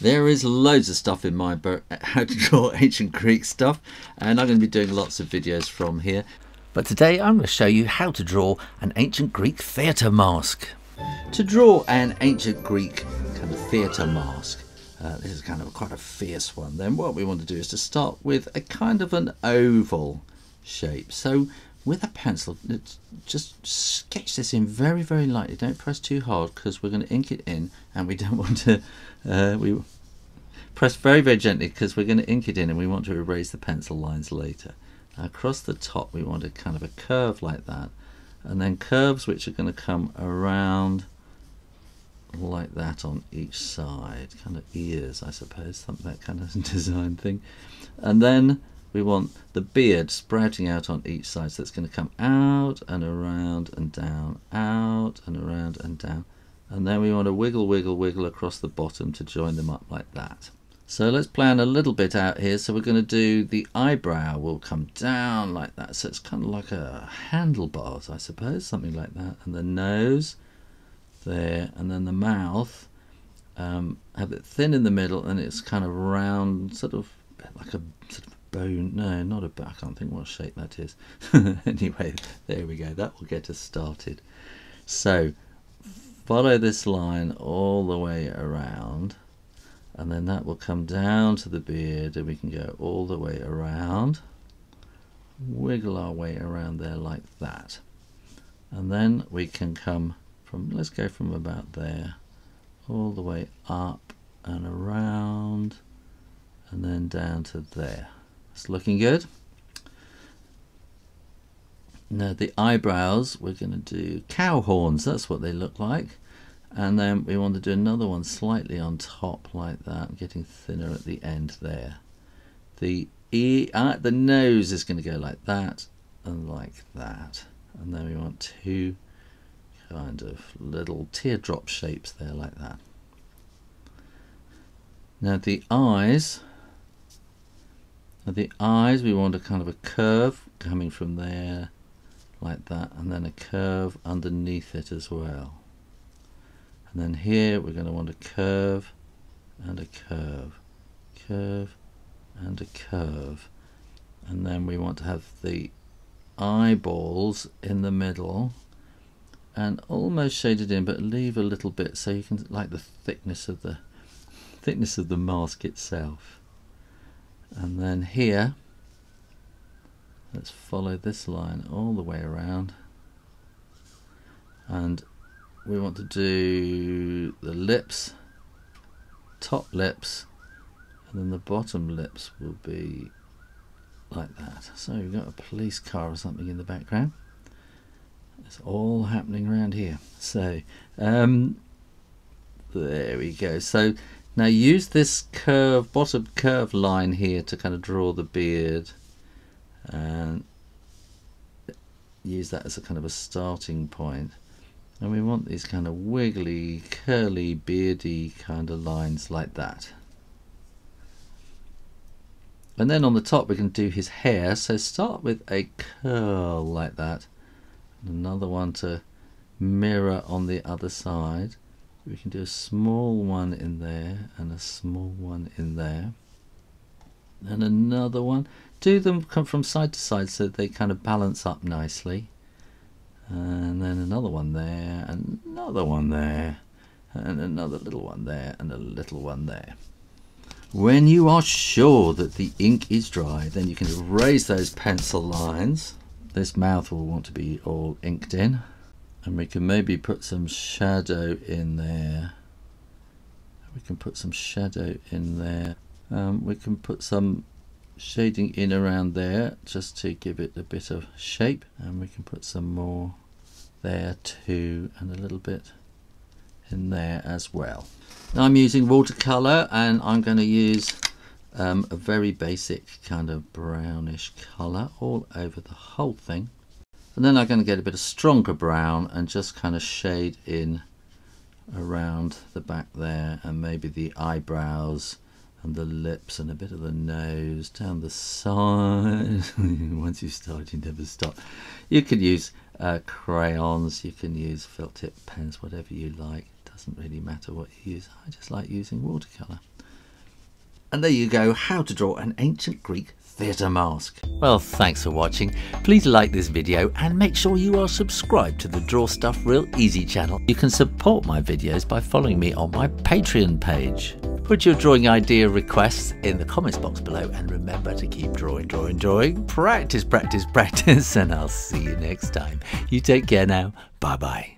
There is loads of stuff in my book, how to draw ancient Greek stuff, and I'm going to be doing lots of videos from here. But today I'm going to show you how to draw an ancient Greek theatre mask. To draw an ancient Greek kind of theatre mask, this is kind of quite a fierce one, then what we want to do is to start with a kind of an oval shape. So with a pencil, just sketch this in very, very lightly. Don't press too hard because we're going to ink it in, and we don't want to, we press very, very gently because we're going to ink it in and we want to erase the pencil lines later. Now across the top we want a kind of a curve like that, and then curves which are going to come around like that on each side, kind of ears I suppose, something, that kind of design thing. And then we want the beard sprouting out on each side, so it's going to come out and around and down, out and around and down, and then we want to wiggle, wiggle, wiggle across the bottom to join them up like that. So let's plan a little bit out here. So we're going to do the eyebrow will come down like that, so it's kind of like a handlebars I suppose, something like that, and the nose there, and then the mouth, have it thin in the middle and it's kind of round, sort of like a sort of bone, no, not a bone, I can't think what shape that is. Anyway, there we go, that will get us started. So follow this line all the way around, and then that will come down to the beard, and we can go all the way around, wiggle our way around there like that, and then we can come from, let's go from about there all the way up and around and then down to there. It's looking good. Now the eyebrows, we're going to do cow horns, that's what they look like, and then we want to do another one slightly on top like that, getting thinner at the end there. The nose is going to go like that and like that, and then we want two kind of little teardrop shapes there like that. Now the eyes we want a kind of a curve coming from there like that, and then a curve underneath it as well. And then here we're going to want a curve and a curve, curve and a curve, and then we want to have the eyeballs in the middle and almost shaded in, but leave a little bit so you can like the thickness of the mask itself. And then here, let's follow this line all the way around, and we want to do the lips, top lips, and then the bottom lips will be like that. So we've got a police car or something in the background. It's all happening around here. So there we go. So now use this curve, bottom curve line here to kind of draw the beard, and use that as a kind of a starting point. And we want these kind of wiggly, curly, beardy kind of lines like that. And then on the top we can do his hair, so start with a curl like that, and another one to mirror on the other side. We can do a small one in there and a small one in there, and another one. Do them come from side to side so they kind of balance up nicely, and then another one there, and another one there, and another little one there, and a little one there. When you are sure that the ink is dry, then you can erase those pencil lines. This mouth will want to be all inked in, and we can maybe put some shadow in there. We can put some shadow in there. We can put some shading in around there just to give it a bit of shape, and we can put some more there too, and a little bit in there as well. Now I'm using watercolor, and I'm going to use a very basic kind of brownish color all over the whole thing, and then I'm going to get a bit of stronger brown and just kind of shade in around the back there, and maybe the eyebrows and the lips and a bit of the nose down the side. Once you start, you never stop. You could use crayons, you can use felt tip pens, whatever you like. It doesn't really matter what you use. I just like using watercolor. And there you go, how to draw an ancient Greek theatre mask. Well, thanks for watching. Please like this video and make sure you are subscribed to the Draw Stuff Real Easy channel. You can support my videos by following me on my Patreon page. Put your drawing idea requests in the comments box below, and remember to keep drawing, drawing, drawing. Practice, practice, practice, and I'll see you next time. You take care now. Bye bye.